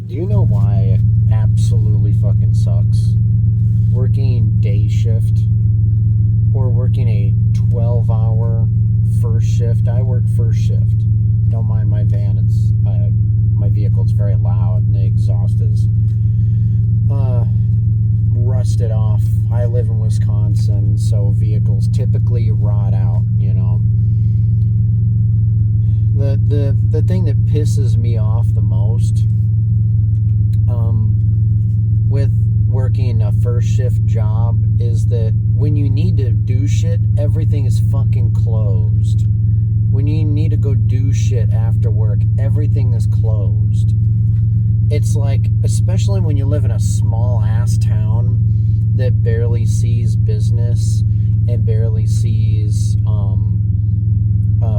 Do you know why it absolutely fucking sucks? Working day shift or working a 12-hour first shift. I work first shift. Don't mind my van. It's my vehicle. It's very loud and the exhaust is rusted off. I live in Wisconsin, so vehicles typically rot out. You know, the thing that pisses me off the most, with working a first shift job, is that when you need to do shit, everything is fucking closed. When you need to go do shit after work, everything is closed. It's like, especially when you live in a small ass town that barely sees business and barely sees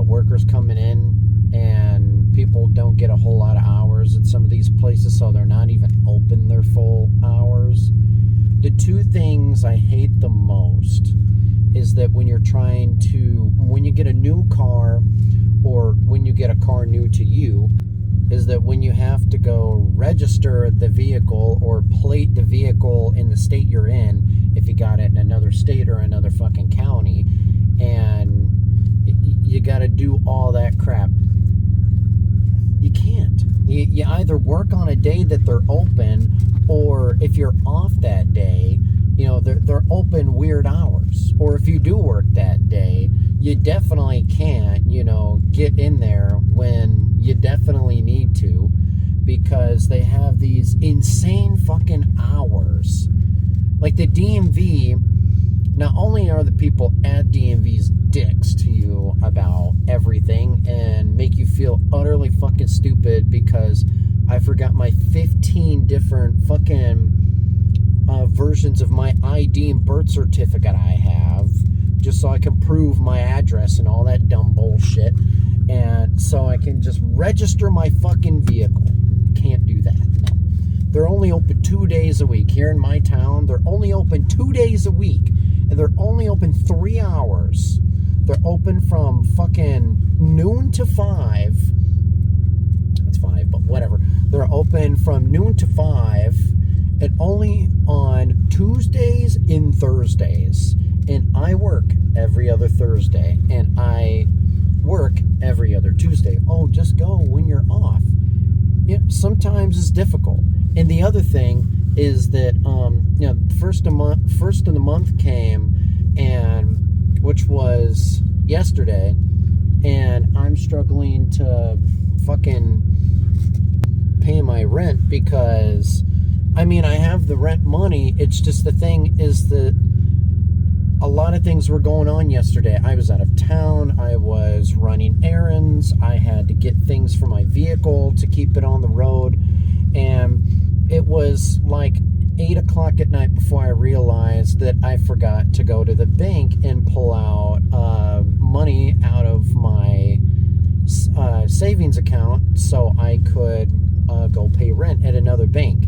workers coming in, and people don't get a whole lot of hours at some of these places, so they're not even open their full hours. The two things I hate the most is that when you get a new car, or when you get a car new to you, is that when you have to go register the vehicle or plate the vehicle in the state you're in, if you got it in another state or another fucking county, and you got to do all that crap. You can't. You either work on a day that they're open, or if you're off that day, you know, they're open weird hours. Or if you do work that day, you definitely can't, you know, get in there when you definitely need to, because they have these insane fucking hours. Like the DMV, not only are the people at DMV's dicks to you about everything and make you feel utterly fucking stupid because I forgot my 15 different fucking versions of my ID and birth certificate I have, just so I can prove my address and all that dumb bullshit, and so I can just register my fucking vehicle. Can't do that. No. They're only open 2 days a week. Here in my town, they're only open 2 days a week, and they're only open 3 hours. They're open from fucking noon to 5. That's 5, but whatever. They're open from noon to 5, and only on Tuesdays and Thursdays. And I work every other Thursday, and I work every other Tuesday. Oh, just go when you're off. Yeah, sometimes it's difficult. And the other thing is that, you know, first of the month came, and which was yesterday, and I'm struggling to fucking pay my rent because, I mean, I have the rent money. It's just the thing is that a lot of things were going on yesterday. I was out of town. I was running errands. I had to get things for my vehicle to keep it on the road. And it was like 8 o'clock at night before I realized that I forgot to go to the bank and pull out money out of my savings account so I could go pay rent at another bank.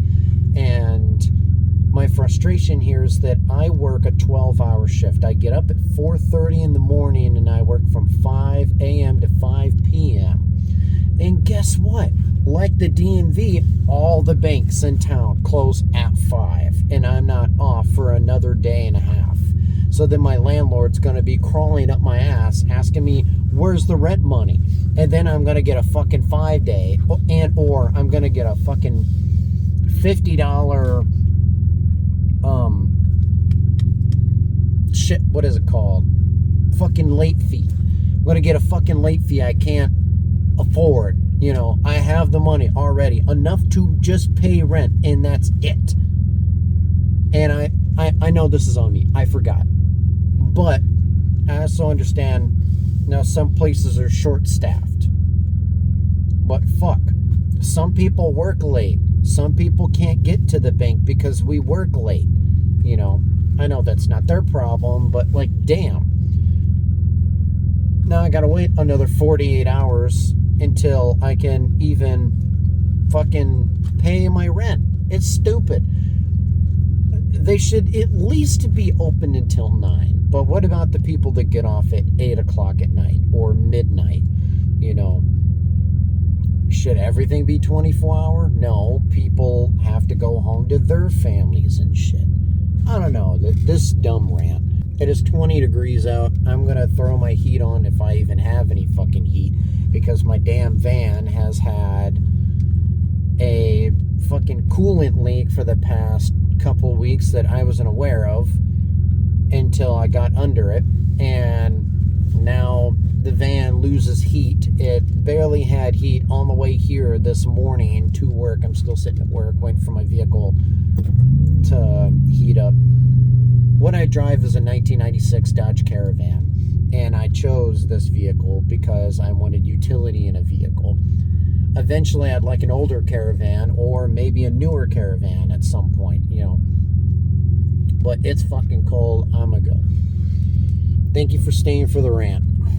And my frustration here is that I work a 12-hour shift. I get up at 4:30 in the morning and I work from 5 a.m. to 5 p.m. And guess what? Like the DMV, all the banks in town close at 5, and I'm not off for another day and a half. So then my landlord's going to be crawling up my ass asking me, where's the rent money? And then I'm going to get a fucking 5-day, or I'm going to get a fucking $50 shit, what is it called? Fucking late fee. I'm going to get a fucking late fee I can't afford. You know, I have the money already, enough to just pay rent, and that's it. And I know this is on me. I forgot. But I also understand, now some places are short-staffed. But fuck. Some people work late. Some people can't get to the bank because we work late. You know, I know that's not their problem, but like, damn. Now I gotta wait another 48 hours until I can even fucking pay my rent. It's stupid. They should at least be open until 9. But what about the people that get off at 8 o'clock at night or midnight? You know, should everything be 24 hour? No. People to go home to their families and shit. I don't know, this dumb rant. It is 20 degrees out. I'm going to throw my heat on if I even have any fucking heat, because my damn van has had a fucking coolant leak for the past couple weeks that I wasn't aware of until I got under it. And now the van loses heat. It barely had heat on the way here this morning to work. I'm still sitting at work waiting for my vehicle to heat up. What I drive is a 1996 Dodge Caravan, and I chose this vehicle because I wanted utility in a vehicle. Eventually, I'd like an older Caravan or maybe a newer Caravan at some point, you know. But it's fucking cold. I'm gonna go. Thank you for staying for the rant.